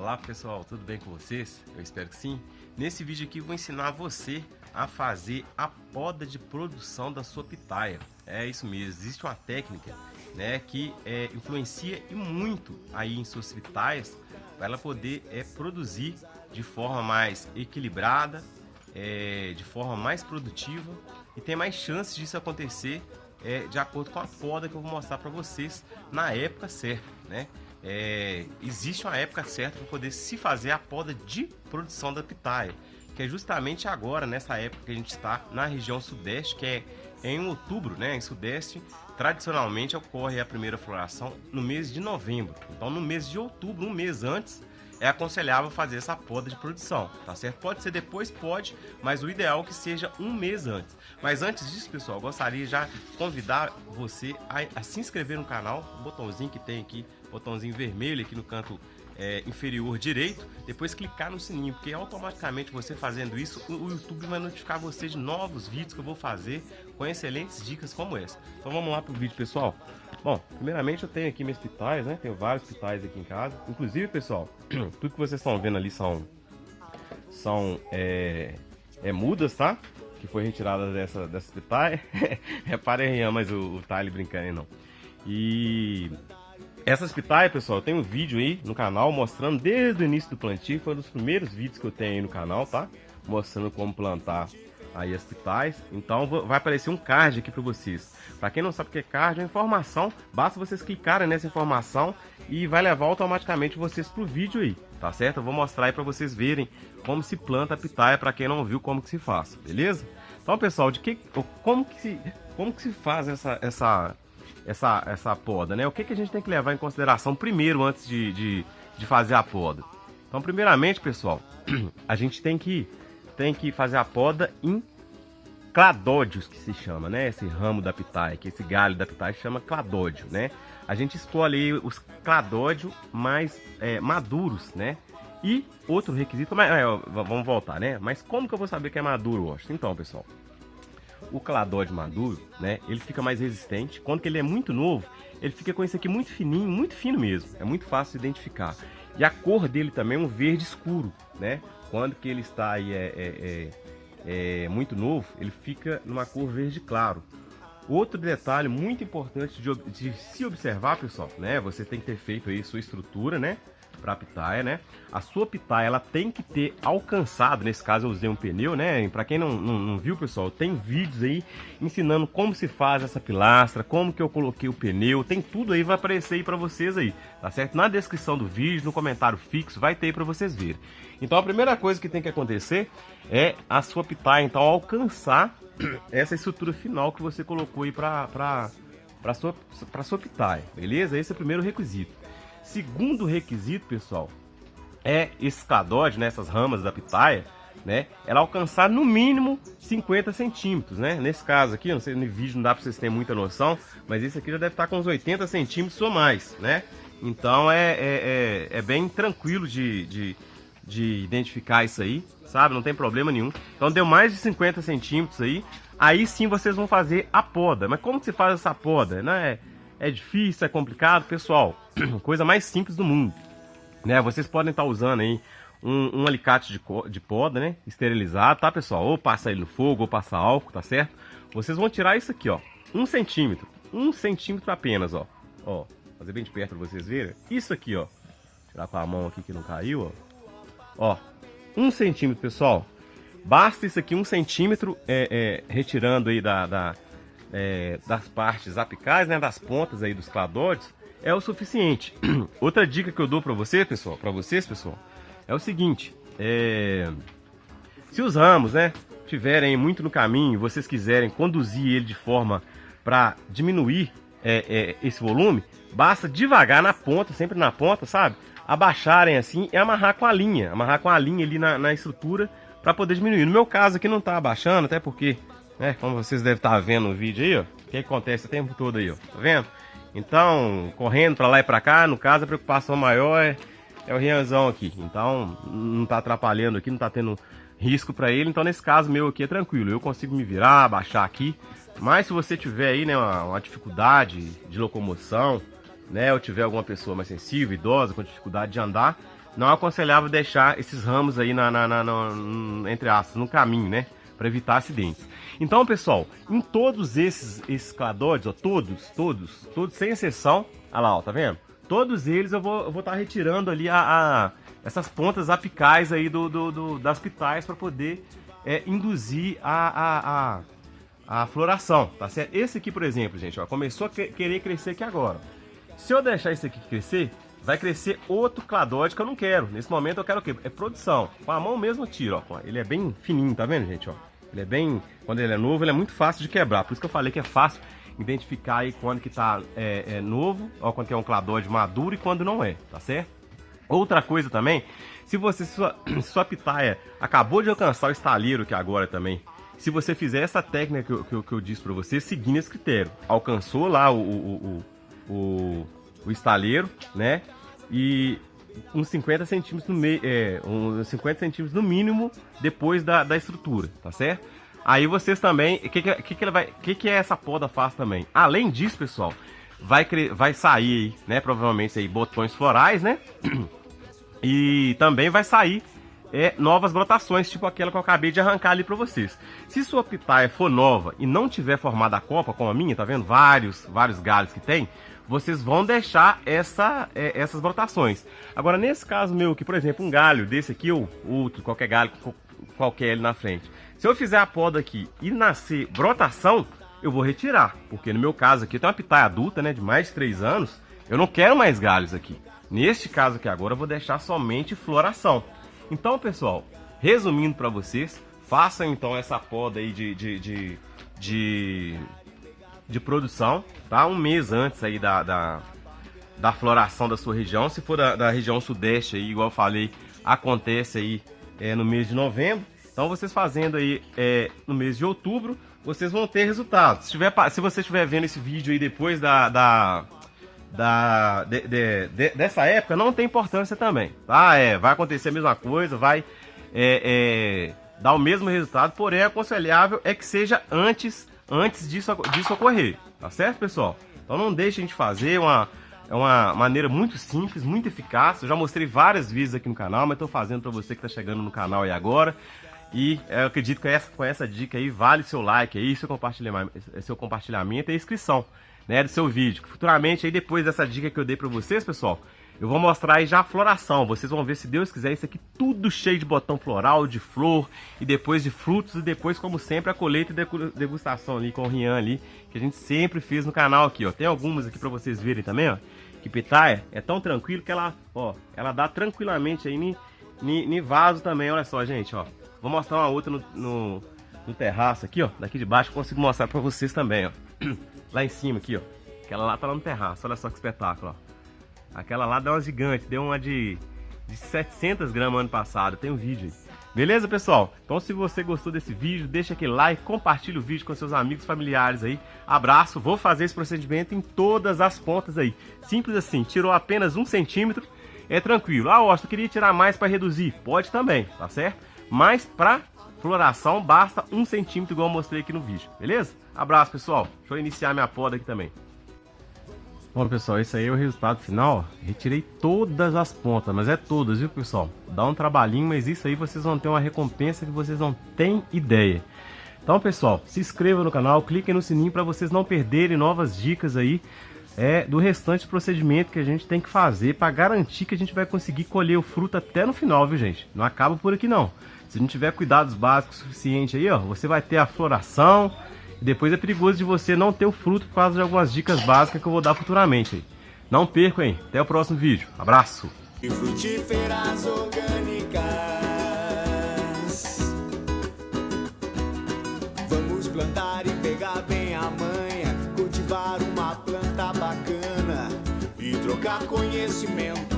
Olá pessoal, tudo bem com vocês? Eu espero que sim. Nesse vídeo aqui eu vou ensinar você a fazer a poda de produção da sua pitaia. É isso mesmo, existe uma técnica, né, que influencia e muito aí em suas pitaias para ela poder produzir de forma mais equilibrada, de forma mais produtiva e tem mais chances disso acontecer de acordo com a poda que eu vou mostrar para vocês na época certa, né? Existe uma época certa para poder se fazer a poda de produção da pitaia, que é justamente agora, nessa época que a gente está na região sudeste, que é em outubro, né? Em sudeste, tradicionalmente ocorre a primeira floração no mês de novembro. Então, no mês de outubro, um mês antes, é aconselhável fazer essa poda de produção, tá certo? Pode ser depois, pode, mas o ideal é que seja um mês antes. Mas antes disso, pessoal, eu gostaria já de convidar você a se inscrever no canal, o botãozinho que tem aqui, botãozinho vermelho aqui no canto inferior direito, depois clicar no sininho, porque automaticamente você fazendo isso, o YouTube vai notificar você de novos vídeos que eu vou fazer com excelentes dicas como essa. Então vamos lá pro vídeo, pessoal. Bom, primeiramente eu tenho aqui minhas pitaias, né? Tenho vários pitaias aqui em casa. Inclusive, pessoal, tudo que vocês estão vendo ali são mudas, tá? Que foi retirada dessa pitaia. Reparem, mas o Thales brincando aí não. E essas pitaias, pessoal, eu tenho um vídeo aí no canal mostrando desde o início do plantio. Foi um dos primeiros vídeos que eu tenho aí no canal, tá? Mostrando como plantar aí as pitaias. Então vai aparecer um card aqui para vocês. Para quem não sabe o que é card, é informação. Basta vocês clicarem nessa informação e vai levar automaticamente vocês pro vídeo aí, tá certo? Eu vou mostrar aí para vocês verem como se planta a pitaia, para quem não viu como que se faz, beleza? Então, pessoal, como que se faz essa poda, né? O que a gente tem que levar em consideração primeiro antes de fazer a poda? Então, primeiramente, pessoal, a gente tem que fazer a poda em cladódios, que se chama, né? Esse ramo da pitaia, que esse galho da pitaia chama cladódio, né? A gente escolhe os cladódios mais maduros, né? E outro requisito, vamos voltar, né? Mas como que eu vou saber que é maduro, Washington? Então, pessoal, o cladódio maduro, né? Ele fica mais resistente. Quando ele é muito novo, ele fica com isso aqui muito fininho, muito fino mesmo. É muito fácil de identificar. E a cor dele também é um verde escuro, né? Quando que ele está aí muito novo, ele fica numa cor verde claro. Outro detalhe muito importante de se observar, pessoal, né? Você tem que ter feito aí sua estrutura, né? Para a pitaia, né? A sua pitaia, ela tem que ter alcançado, nesse caso eu usei um pneu, né? Para quem não viu, pessoal, tem vídeos aí ensinando como se faz essa pilastra, como que eu coloquei o pneu, tem tudo aí, vai aparecer aí para vocês aí, tá certo? Na descrição do vídeo, no comentário fixo, vai ter aí para vocês verem. Então a primeira coisa que tem que acontecer é a sua pitaia, então, alcançar essa estrutura final que você colocou aí para sua pitaia, beleza? Esse é o primeiro requisito. Segundo requisito, pessoal, é esse cladódio, né, essas ramas da pitaia, né, ela alcançar no mínimo 50 centímetros, né? Nesse caso aqui, não sei, no vídeo não dá para vocês terem muita noção, mas esse aqui já deve estar com uns 80 centímetros ou mais, né? Então é bem tranquilo de identificar isso aí, sabe? Não tem problema nenhum. Então deu mais de 50 centímetros aí sim vocês vão fazer a poda. Mas como que se faz essa poda, né? É difícil, é complicado, pessoal. Coisa mais simples do mundo, né? Vocês podem estar usando aí um alicate de poda, né? Esterilizado, tá, pessoal? Ou passa ele no fogo, ou passa álcool, tá certo? Vocês vão tirar isso aqui, ó, 1 centímetro, 1 centímetro apenas, ó. Ó, fazer bem de perto para vocês verem. Isso aqui, ó. Tirar com a mão aqui que não caiu, ó. Ó, 1 centímetro, pessoal. Basta isso aqui, 1 centímetro, retirando aí das partes apicais, né, das pontas aí dos cladódios, é o suficiente. Outra dica que eu dou para vocês, pessoal, é o seguinte: se os ramos, né, tiverem muito no caminho, e vocês quiserem conduzir ele de forma para diminuir esse volume, basta devagar na ponta, sempre na ponta, sabe? Abaixarem assim e amarrar com a linha ali na estrutura para poder diminuir. No meu caso aqui não tá abaixando, até porque, né, como vocês devem estar vendo no vídeo aí, ó, o que acontece o tempo todo aí, ó, tá vendo? Então, correndo para lá e para cá, no caso a preocupação maior é o Rianzão aqui. Então, não tá atrapalhando aqui, não tá tendo risco para ele. Então, nesse caso meu aqui é tranquilo, eu consigo me virar, abaixar aqui. Mas se você tiver aí, né, uma dificuldade de locomoção, né, ou tiver alguma pessoa mais sensível, idosa, com dificuldade de andar, não aconselhava deixar esses ramos aí entre aspas, no caminho, né? Para evitar acidentes. Então, pessoal, em todos esses cladóides, ó, todos, sem exceção, olha lá, ó, tá vendo? Todos eles eu vou estar retirando ali essas pontas apicais aí das pitais para poder induzir a floração, tá certo? Esse aqui, por exemplo, gente, ó, começou a querer crescer aqui agora. Se eu deixar esse aqui crescer, vai crescer outro cladóide que eu não quero. Nesse momento eu quero o quê? É produção. Com a mão mesmo eu tiro, ó. Ele é bem fininho, tá vendo, gente, ó? Ele é bem... Quando ele é novo, ele é muito fácil de quebrar. Por isso que eu falei que é fácil identificar aí quando que tá novo, ó, quando que é um cladóide maduro e quando não é, tá certo? Outra coisa também, se sua pitaia acabou de alcançar o estaleiro aqui agora também, se você fizer essa técnica que eu disse para você, seguindo esse critério, alcançou lá o estaleiro, né? E uns 50 centímetros no meio, uns 50 centímetros no mínimo depois da estrutura, tá certo? Aí vocês também, o que essa poda faz também? Além disso, pessoal, vai sair, né? Provavelmente aí botões florais, né? E também vai sair novas brotações, tipo aquela que eu acabei de arrancar ali para vocês. Se sua pitaia for nova e não tiver formada a copa, como a minha, tá vendo? Vários galhos que tem, vocês vão deixar essas brotações. Agora, nesse caso meu aqui, por exemplo, um galho desse aqui ou outro, qualquer galho, qualquer ali na frente. Se eu fizer a poda aqui e nascer brotação, eu vou retirar. Porque no meu caso aqui, eu tenho uma pitaia adulta, né, de mais de 3 anos, eu não quero mais galhos aqui. Neste caso aqui agora, eu vou deixar somente floração. Então, pessoal, resumindo para vocês, façam então essa poda aí de produção, tá? Um mês antes aí da floração da sua região. Se for da região sudeste aí, igual eu falei, acontece aí no mês de novembro. Então vocês fazendo aí no mês de outubro, vocês vão ter resultados. Se você estiver vendo esse vídeo aí depois dessa época, não tem importância também, tá? Vai acontecer a mesma coisa, vai dar o mesmo resultado, porém aconselhável é que seja antes disso ocorrer, tá certo, pessoal? Então não deixem de fazer, é uma maneira muito simples, muito eficaz. Eu já mostrei várias vezes aqui no canal, mas estou fazendo para você que está chegando no canal aí agora. E eu acredito que com essa dica aí vale seu like aí, seu compartilhamento e inscrição, né, do seu vídeo. Futuramente aí, depois dessa dica que eu dei para vocês, pessoal, eu vou mostrar aí já a floração. Vocês vão ver, se Deus quiser, isso aqui tudo cheio de botão floral, de flor, e depois de frutos, e depois, como sempre, a colheita e degustação ali com o Rian ali, que a gente sempre fez no canal aqui, ó. Tem algumas aqui para vocês verem também, ó, que pitaia é tão tranquilo que ela dá tranquilamente aí em vaso também, olha só, gente, ó. Vou mostrar uma outra no terraço aqui, ó. Daqui de baixo eu consigo mostrar para vocês também, ó. Lá em cima aqui, ó. Aquela lá tá lá no terraço, olha só que espetáculo, ó. Aquela lá deu uma gigante, deu uma de 700 gramas ano passado, tem um vídeo aí. Beleza, pessoal? Então se você gostou desse vídeo, deixa aquele like, compartilha o vídeo com seus amigos, familiares aí. Abraço, vou fazer esse procedimento em todas as pontas aí. Simples assim, tirou apenas 1 centímetro, é tranquilo. Ah, Austin, eu queria tirar mais para reduzir. Pode também, tá certo? Mas para floração basta 1 centímetro, igual eu mostrei aqui no vídeo, beleza? Abraço, pessoal. Deixa eu iniciar minha poda aqui também. Bom, pessoal, esse aí é o resultado final, ó. Retirei todas as pontas, mas é todas, viu, pessoal? Dá um trabalhinho, mas isso aí vocês vão ter uma recompensa que vocês não têm ideia. Então, pessoal, se inscreva no canal, cliquem no sininho para vocês não perderem novas dicas aí do restante procedimento que a gente tem que fazer para garantir que a gente vai conseguir colher o fruto até no final, viu, gente? Não acaba por aqui, não. Se não tiver cuidados básicos suficientes aí, ó, você vai ter a floração. E depois é perigoso de você não ter o fruto por causa de algumas dicas básicas que eu vou dar futuramente aí. Não percam aí. Até o próximo vídeo. Abraço! E frutíferas orgânicas. Vamos plantar e pegar bem a manha, cultivar uma planta bacana e trocar conhecimento.